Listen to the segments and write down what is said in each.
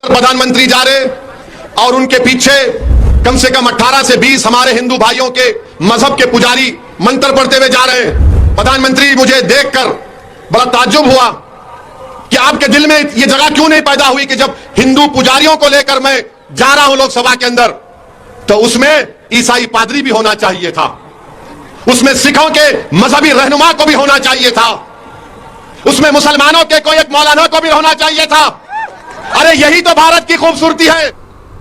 प्रधानमंत्री जा रहे और उनके पीछे कम से कम 18 से 20 हमारे हिंदू भाइयों के मजहब के पुजारी मंत्र पढ़ते हुए जा रहे हैं। प्रधानमंत्री, मुझे देखकर बड़ा ताज्जुब हुआ कि आपके दिल में यह जगह क्यों नहीं पैदा हुई कि जब हिंदू पुजारियों को लेकर मैं जा रहा हूं लोकसभा के अंदर, तो उसमें ईसाई पादरी भी होना चाहिए था, उसमें सिखों के मजहबी रहनुमा को भी होना चाहिए था, उसमें मुसलमानों के कोई एक मौलाना को भी होना चाहिए था। अरे यही तो भारत की खूबसूरती है।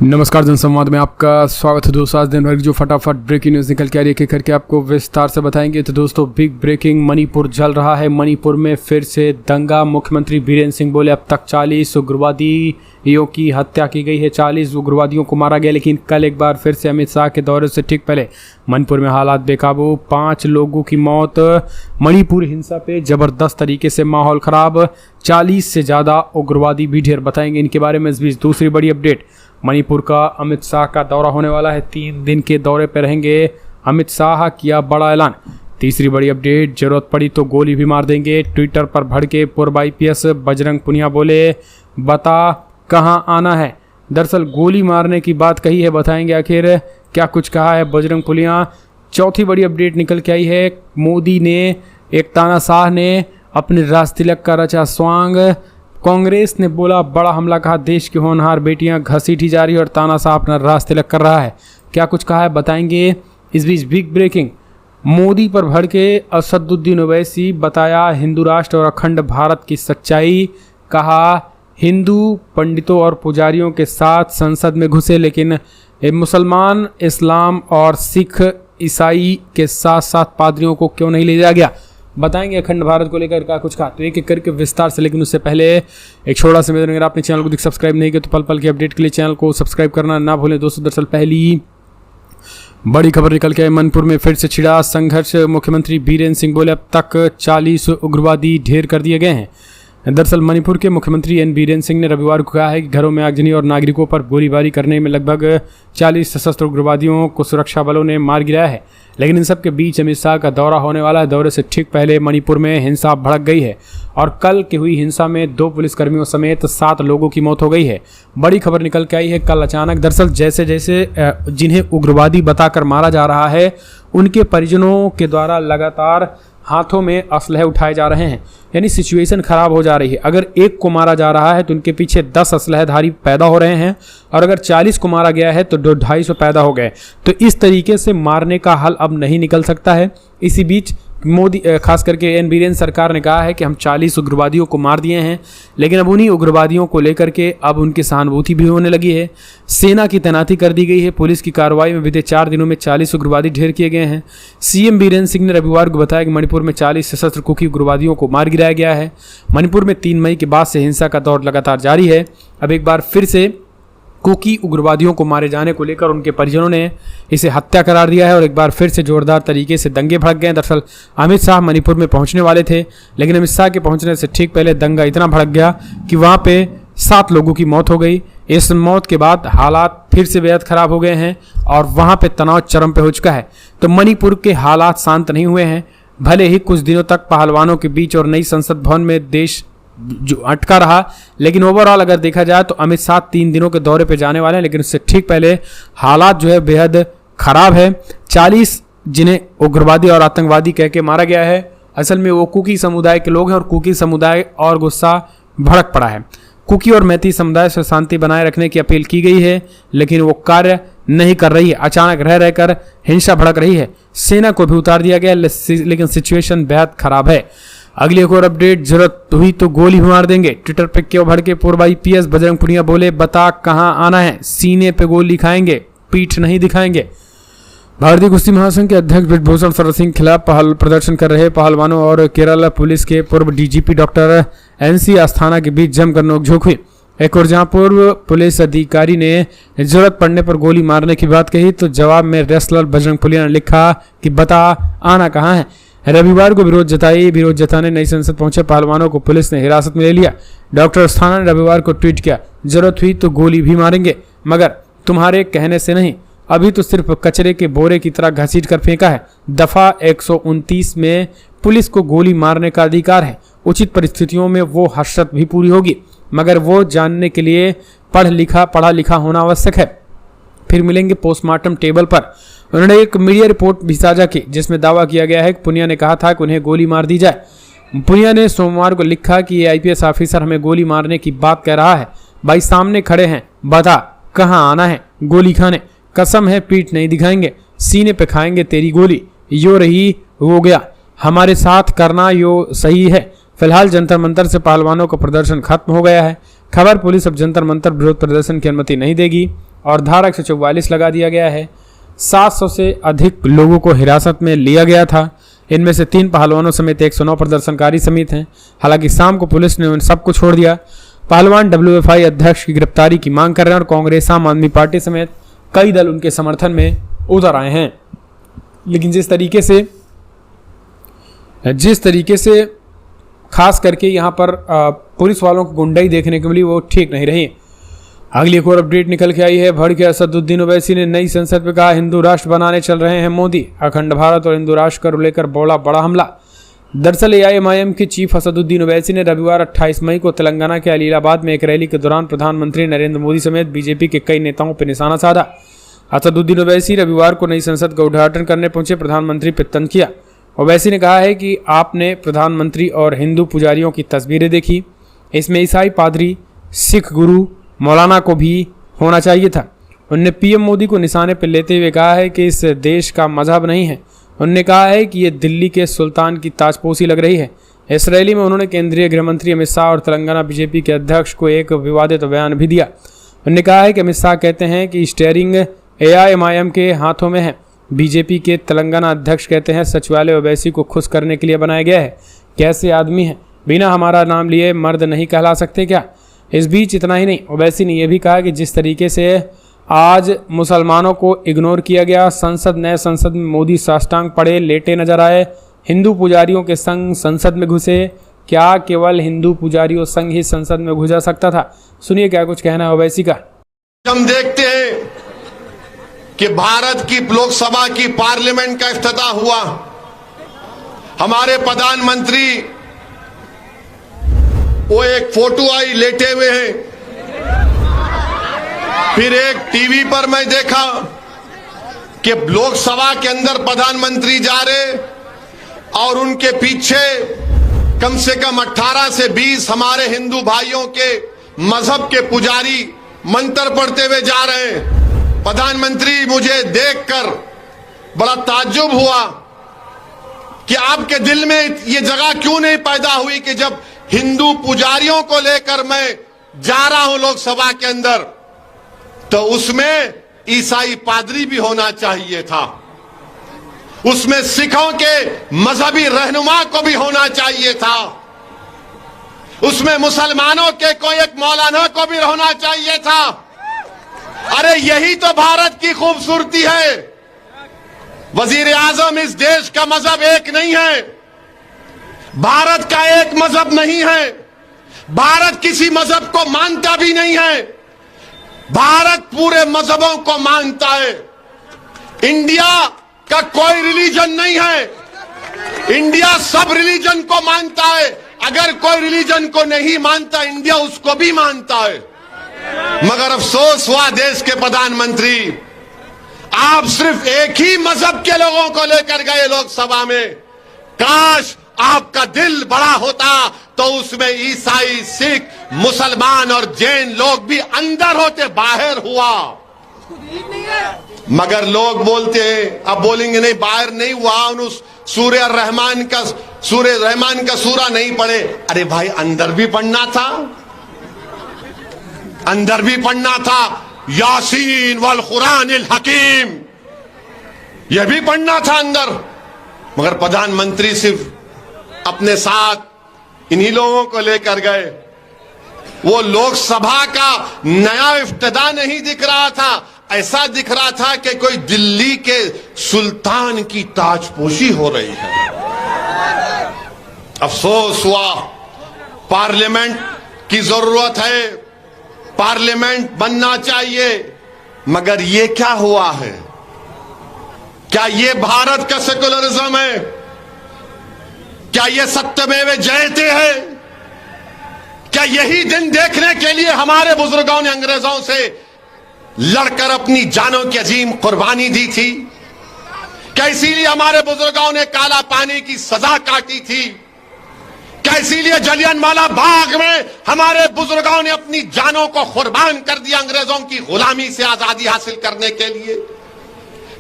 नमस्कार, जनसंवाद में आपका स्वागत है दोस्तों। आज दिन भर जो फटाफट ब्रेकिंग न्यूज़ निकल के आ रही है करके आपको विस्तार से बताएंगे। तो दोस्तों, बिग ब्रेकिंग, मणिपुर जल रहा है। मणिपुर में फिर से दंगा। मुख्यमंत्री बीरेंद्र सिंह बोले अब तक 40 उग्रवादियों की हत्या की गई है, 40 उग्रवादियों को मारा गया। लेकिन कल एक बार फिर से अमित शाह के दौरे से ठीक पहले मणिपुर में हालात बेकाबू, 5 लोगों की मौत। मणिपुर हिंसा पे जबरदस्त तरीके से माहौल खराब, 40 से ज़्यादा उग्रवादी भी ढेर। बताएंगे इनके बारे में। इस बीच दूसरी बड़ी अपडेट, मणिपुर का अमित शाह का दौरा होने वाला है। 3 दिन के दौरे पर रहेंगे अमित शाह, किया बड़ा ऐलान। तीसरी बड़ी अपडेट, जरूरत पड़ी तो गोली भी मार देंगे। ट्विटर पर भड़के पूर्व IPS बजरंग पुनिया बोले बता कहां आना है। दरअसल गोली मारने की बात कही है, बताएंगे आखिर क्या कुछ कहा है बजरंग पुनिया। चौथी बड़ी अपडेट निकल के आई है, मोदी ने एक तानाशाह ने अपने राजतिलक का रचा स्वांग। कांग्रेस ने बोला बड़ा हमला, कहा देश की होनहार बेटियां घसीटी जा रही है और तानाशाह अपना राजतिलक कर रहा है। क्या कुछ कहा है बताएंगे। इस बीच बिग ब्रेकिंग, मोदी पर भड़के असदुद्दीन ओवैसी, बताया हिंदू राष्ट्र और अखंड भारत की सच्चाई। कहा हिंदू पंडितों और पुजारियों के साथ संसद में घुसे, लेकिन मुसलमान, इस्लाम और सिख ईसाई के साथ साथ पादरियों को क्यों नहीं ले जाया गया। बताएंगे अखंड भारत को लेकर क्या कुछ कहा, तो एक एक करके विस्तार से। लेकिन उससे पहले एक छोटा सा निवेदन, अगर आपने चैनल को सब्सक्राइब नहीं किया तो पल पल की अपडेट के लिए चैनल को सब्सक्राइब करना ना भूलें दोस्तों। दरअसल पहली बड़ी खबर निकल के आए, मणिपुर में फिर से छिड़ा संघर्ष। मुख्यमंत्री बीरेंद्र सिंह बोले अब तक 40 उग्रवादी ढेर कर दिए गए हैं। दरअसल मणिपुर के मुख्यमंत्री एन बीरेंद्र सिंह ने रविवार को कहा है कि घरों में आगजनी और नागरिकों पर गोलीबारी करने में लगभग 40 सशस्त्र उग्रवादियों को सुरक्षा बलों ने मार गिराया है। लेकिन इन सब के बीच अमित शाह का दौरा होने वाला है। दौरे से ठीक पहले मणिपुर में हिंसा भड़क गई है और कल की हुई हिंसा में 2 पुलिसकर्मियों समेत 7 लोगों की मौत हो गई है। बड़ी खबर निकल के आई है कल अचानक। दरअसल जैसे जैसे जिन्हें उग्रवादी बताकर मारा जा रहा है, उनके परिजनों के द्वारा लगातार हाथों में असलहे उठाए जा रहे हैं, यानी सिचुएशन खराब हो जा रही है। अगर एक को मारा जा रहा है तो उनके पीछे 10 असलहेधारी पैदा हो रहे हैं, और अगर 40 को मारा गया है तो 250 पैदा हो गए। तो इस तरीके से मारने का हल अब नहीं निकल सकता है। इसी बीच मोदी, खास करके एन बीरेंद्र सरकार ने कहा है कि हम 40 उग्रवादियों को मार दिए हैं, लेकिन अब उन्हीं उग्रवादियों को लेकर के अब उनकी सहानुभूति भी होने लगी है। सेना की तैनाती कर दी गई है। पुलिस की कार्रवाई में बीते 4 दिनों में 40 उग्रवादी ढेर किए गए हैं। CM बीरेंद्र सिंह ने रविवार को बताया कि मणिपुर में 40 सशस्त्र कुकी उग्रवादियों को मार गिराया गया है। मणिपुर में 3 मई के बाद से हिंसा का दौर लगातार जारी है। अब एक बार फिर से कुकी उग्रवादियों को मारे जाने को लेकर उनके परिजनों ने इसे हत्या करार दिया है और एक बार फिर से जोरदार तरीके से दंगे भड़क गए। दरअसल अमित शाह मणिपुर में पहुंचने वाले थे, लेकिन अमित शाह के पहुंचने से ठीक पहले दंगा इतना भड़क गया कि वहां पे 7 लोगों की मौत हो गई। इस मौत के बाद हालात फिर से बेहद खराब हो गए हैं और वहां पे तनाव चरम पे हो चुका है। तो मणिपुर के हालात शांत नहीं हुए हैं। भले ही कुछ दिनों तक पहलवानों के बीच और नई संसद भवन में देश जो अटका रहा, लेकिन ओवरऑल अगर देखा जाए तो अमित शाह 3 दिनों के दौरे पे जाने वाले हैं। लेकिन उससे ठीक पहले हालात जो है बेहद खराब है। 40 जिन्हें उग्रवादी और आतंकवादी कह के मारा गया है, असल में वो कुकी समुदाय के लोग हैं और कुकी समुदाय और गुस्सा भड़क पड़ा है। कुकी और मैती समुदाय से शांति बनाए रखने की अपील की गई है, लेकिन वो कार्य नहीं कर रही है। अचानक रह रहकर हिंसा भड़क रही है। सेना को भी उतार दिया गया, लेकिन सिचुएशन बेहद खराब है। अगली एक और अपडेट, जरूरत हुई तो गोली भी मार देंगे। ट्विटर पे क्यों भड़के पूर्व IPS बजरंग पुनिया बोले बता कहां आना है, सीने पे गोली खाएंगे, पीठ नहीं दिखाएंगे। भारतीय कुश्ती महासंघ के अध्यक्ष ब्रिजभूषण शरण सिंह खिलाफ प्रदर्शन कर रहे पहलवानों और केरला पुलिस के पूर्व DGP डॉक्टर NC अस्थाना के बीच जमकर नोकझोंक हुई। एक और जहां पूर्व पुलिस अधिकारी ने जरूरत पड़ने पर गोली मारने की बात कही, तो जवाब में रेसलर बजरंग पुनिया ने लिखा कि बता आना कहां है। रविवार को विरोध जताने नई संसद पहुंचे पहलवानों को पुलिस ने हिरासत में ले लिया। डॉक्टर अस्थाना ने रविवार को ट्वीट किया, जरूरत हुई तो गोली भी मारेंगे, मगर तुम्हारे कहने से नहीं। अभी तो सिर्फ कचरे के बोरे की तरह घसीट कर फेंका है। दफा 129 में पुलिस को गोली मारने का अधिकार है। उचित परिस्थितियों में वो हसरत भी पूरी होगी। मगर वो जानने के लिए पढ़ा लिखा होना आवश्यक है। फिर मिलेंगे पोस्टमार्टम टेबल पर। उन्होंने एक मीडिया रिपोर्ट भी साझा की जिसमें दावा किया गया है कि पुनिया ने कहा था कि उन्हें गोली मार दी जाए। पुनिया ने सोमवार को लिखा कि ये आईपीएस ऑफिसर हमें गोली मारने की बात कह रहा है। भाई सामने खड़े हैं, बता कहाँ आना है गोली खाने, कसम है पीठ नहीं दिखाएंगे, सीने पे खाएंगे तेरी गोली, यो रही हो गया, हमारे साथ करना यो सही है। फिलहाल जंतर मंतर से पहलवानों का प्रदर्शन खत्म हो गया है। खबर पुलिस अब जंतर मंतर विरोध प्रदर्शन की अनुमति नहीं देगी और धारा 144 लगा दिया गया है। 700 से अधिक लोगों को हिरासत में लिया गया था। इनमें से 3 पहलवानों समेत 109 प्रदर्शनकारी समेत हैं। हालांकि शाम को पुलिस ने उन सबको छोड़ दिया। पहलवान WFI अध्यक्ष की गिरफ्तारी की मांग कर रहे हैं और कांग्रेस, आम आदमी पार्टी समेत कई दल उनके समर्थन में उतर आए हैं। लेकिन जिस तरीके से खास करके यहाँ पर पुलिस वालों को गुंडाई देखने को मिली वो ठीक नहीं रही। अगली एक और अपडेट निकल के आई है। भड़के असदुद्दीन ओवैसी ने नई संसद में कहा हिंदू राष्ट्र बनाने चल रहे हैं मोदी, अखंड भारत और हिंदू राष्ट्र को लेकर बोला बड़ा हमला। दरअसल AIMIM के चीफ असदुद्दीन ओवैसी ने रविवार 28 मई को तेलंगाना के अलीलाबाद में एक रैली के दौरान प्रधानमंत्री नरेंद्र मोदी समेत बीजेपी के कई नेताओं पर निशाना साधा। असदुद्दीन ओवैसी रविवार को नई संसद का उद्घाटन करने पहुंचे प्रधानमंत्री पर तंज किया। ओवैसी ने कहा है कि आपने प्रधानमंत्री और हिंदू पुजारियों की तस्वीरें देखी, इसमें ईसाई पादरी, सिख गुरु, मौलाना को भी होना चाहिए था। उन्होंने PM मोदी को निशाने पर लेते हुए कहा है कि इस देश का मजहब नहीं है। उन्होंने कहा है कि ये दिल्ली के सुल्तान की ताजपोशी लग रही है। इस रैली में उन्होंने केंद्रीय गृह मंत्री अमित शाह और तेलंगाना बीजेपी के अध्यक्ष को एक विवादित बयान भी दिया। उन्होंने कहा है कि अमित शाह कहते हैं कि स्टीयरिंग AIMIM के हाथों में है। बीजेपी के तेलंगाना अध्यक्ष कहते हैं सचिवालय ओवैसी को खुश करने के लिए बनाया गया है। कैसे आदमी है, बिना हमारा नाम लिए मर्द नहीं कहला सकते क्या। इस बीच इतना ही नहीं, ओवैसी ने यह भी कहा कि जिस तरीके से आज मुसलमानों को इग्नोर किया गया, नए संसद में मोदी साष्टांग पड़े लेटे नजर आए, हिंदू पुजारियों के संग संसद में घुसे, क्या केवल हिंदू पुजारियों संग ही संसद में घुस जा सकता था। सुनिए क्या कुछ कहना है ओवैसी का। हम देखते हैं कि भारत की लोकसभा की पार्लियामेंट का इफ्तिताह हुआ। हमारे प्रधानमंत्री वो एक फोटो आई लेटे हुए हैं। फिर एक टीवी पर मैं देखा कि लोकसभा के अंदर प्रधानमंत्री जा रहे और उनके पीछे कम से कम 18 से 20 हमारे हिंदू भाइयों के मजहब के पुजारी मंत्र पढ़ते हुए जा रहे हैं। प्रधानमंत्री, मुझे देखकर बड़ा ताज्जुब हुआ कि आपके दिल में ये जगह क्यों नहीं पैदा हुई कि जब हिंदू पुजारियों को लेकर मैं जा रहा हूं लोकसभा के अंदर, तो उसमें ईसाई पादरी भी होना चाहिए था, उसमें सिखों के मजहबी रहनुमा को भी होना चाहिए था, उसमें मुसलमानों के कोई एक मौलाना को भी होना चाहिए था। अरे यही तो भारत की खूबसूरती है। वजीर आजम, इस देश का मजहब एक नहीं है, भारत का एक मजहब नहीं है, भारत किसी मजहब को मानता भी नहीं है, भारत पूरे मजहबों को मानता है। इंडिया का कोई रिलीजन नहीं है, इंडिया सब रिलीजन को मानता है। अगर कोई रिलीजन को नहीं मानता, इंडिया उसको भी मानता है। मगर अफसोस हुआ देश के प्रधानमंत्री, आप सिर्फ एक ही मजहब के लोगों को लेकर गए लोकसभा में। काश आपका दिल बड़ा होता तो उसमें ईसाई, सिख, मुसलमान और जैन लोग भी अंदर होते, बाहर हुआ। मगर लोग बोलते हैं, अब बोलेंगे नहीं बाहर नहीं हुआ, उस सूर्य रहमान का सूरा नहीं पढ़े। अरे भाई, अंदर भी पढ़ना था, अंदर भी पढ़ना था। यासीन वल कुरानिल हकीम, यह भी पढ़ना था अंदर। मगर प्रधानमंत्री सिर्फ अपने साथ इन्हीं लोगों को लेकर गए। वो लोकसभा का नया इफ्तिताह नहीं दिख रहा था, ऐसा दिख रहा था कि कोई दिल्ली के सुल्तान की ताजपोशी हो रही है। अफसोस हुआ, पार्लियामेंट की जरूरत है, पार्लियामेंट बनना चाहिए, मगर ये क्या हुआ है? क्या ये भारत का सेकुलरिज्म है? क्या ये सत्यमेव जयते है? क्या यही दिन देखने के लिए हमारे बुजुर्गों ने अंग्रेजों से लड़कर अपनी जानों की अजीम कुर्बानी दी थी? क्या इसीलिए हमारे बुजुर्गों ने काला पानी की सजा काटी थी? क्या इसीलिए जलियांवाला बाग में हमारे बुजुर्गों ने अपनी जानों को कुर्बान कर दिया अंग्रेजों की गुलामी से आजादी हासिल करने के लिए?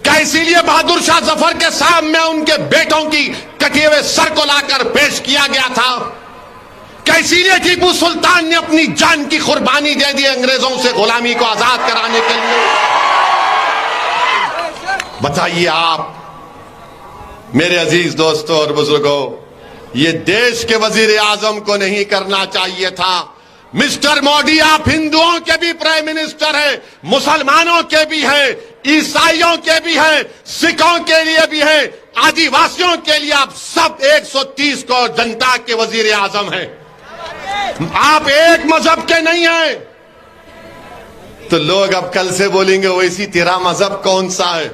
क्या इसीलिए बहादुर शाह जफर के सामने उनके बेटों की कटे हुए सर को लाकर पेश किया गया था? क्या इसीलिए टीपू सुल्तान ने अपनी जान की कुर्बानी दे दी अंग्रेजों से गुलामी को आजाद कराने के लिए? बताइए आप मेरे अजीज दोस्तों और बुजुर्गों, ये देश के वजीर आजम को नहीं करना चाहिए था। मिस्टर मोदी, आप हिंदुओं के भी प्राइम मिनिस्टर हैं, मुसलमानों के भी हैं, ईसाइयों के भी हैं, सिखों के लिए भी हैं, आदिवासियों के लिए आप सब 130 करोड़ जनता के वजीर आजम हैं। आप एक मजहब के नहीं हैं। तो लोग अब कल से बोलेंगे वैसी तेरा मजहब कौन सा है?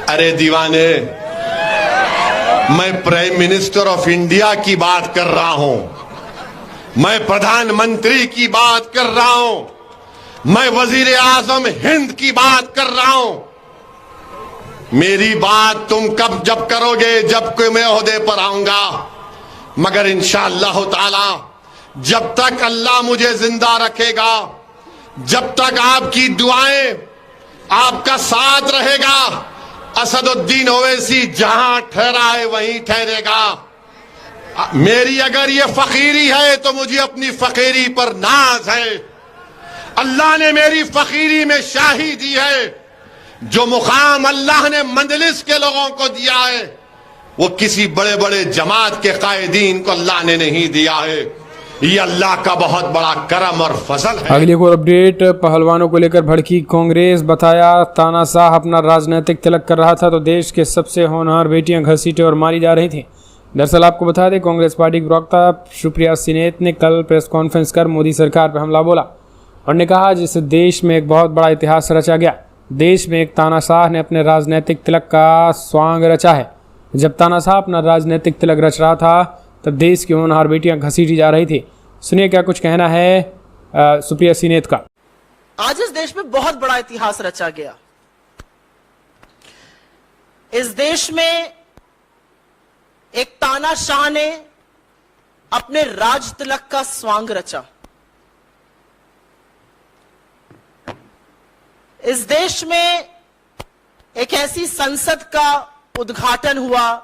अरे दीवाने, मैं प्राइम मिनिस्टर ऑफ इंडिया की बात कर रहा हूं, मैं प्रधानमंत्री की बात कर रहा हूं, मैं वजीर आजम हिंद की बात कर रहा हूं। मेरी बात तुम कब जब करोगे? जब कोई मैं ओहदे पर आऊंगा। मगर इंशाअल्लाह ताला जब तक अल्लाह मुझे जिंदा रखेगा, जब तक आपकी दुआएं, आपका साथ रहेगा, असदुद्दीन ओवैसी जहां ठहरा है वहीं ठहरेगा। मेरी अगर ये फकीरी है तो मुझे अपनी फकीरी पर नाज है। अल्लाह ने मेरी फकीरी में शाही दी है। जो मुकाम अल्लाह ने मंजलिस के लोगों को दिया है वो किसी बड़े बड़े जमात के कायदीन को अल्लाह ने नहीं दिया है। ये अल्लाह का बहुत बड़ा करम और फजल है। अगली और अपडेट, पहलवानों को लेकर भड़की कांग्रेस, बताया तानाशाह अपना राजनीतिक तिलक कर रहा था तो देश के सबसे होनहार बेटियां घसीटे और मारी जा रही थीं। दरअसल आपको बता दें, कांग्रेस पार्टी की प्रवक्ता सुप्रिया सीनेत ने कल प्रेस कॉन्फ्रेंस कर मोदी सरकार पर हमला बोला और ने कहा जिस देश में एक बहुत बड़ा इतिहास रचा गया, देश में एक तानाशाह ने अपने राजनीतिक तिलक का स्वांग रचा है। जब तानाशाह अपना राजनीतिक तिलक रच रहा था तब देश की होनहार बेटियां घसीटी जा रही थी। सुनिए क्या कुछ कहना है सुप्रिया सीनेत का। आज इस देश में बहुत बड़ा इतिहास रचा गया। इस देश में एक तानाशाह ने अपने राज तिलक का स्वांग रचा। इस देश में एक ऐसी संसद का उद्घाटन हुआ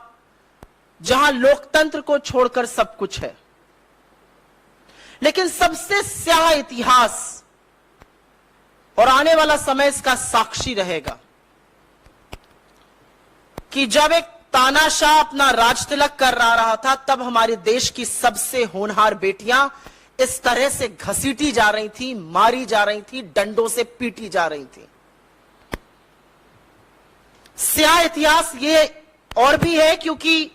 जहां लोकतंत्र को छोड़कर सब कुछ है। लेकिन सबसे स्याह इतिहास और आने वाला समय इसका साक्षी रहेगा कि जब एक तानाशाह अपना राज तिलक कर रहा था तब हमारे देश की सबसे होनहार बेटियां इस तरह से घसीटी जा रही थी, मारी जा रही थी, डंडों से पीटी जा रही थी। स्याह इतिहास ये और भी है क्योंकि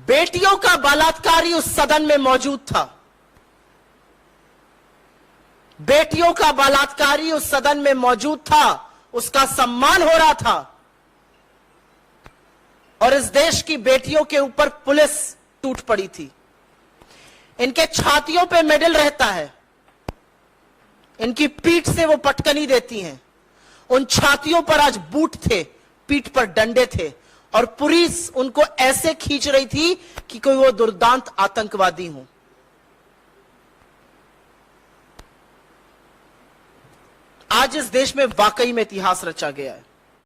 बेटियों का बलात्कारी उस सदन में मौजूद था। बेटियों का बलात्कारी उस सदन में मौजूद था, उसका सम्मान हो रहा था और इस देश की बेटियों के ऊपर पुलिस टूट पड़ी थी। इनके छातियों पे मेडल रहता है, इनकी पीठ से वो पटकनी देती हैं। उन छातियों पर आज बूट थे, पीठ पर डंडे थे और पुलिस उनको ऐसे खींच रही थी कि कोई वो दुर्दांत आतंकवादी हो। आज इस देश में वाकई में इतिहास रचा गया है।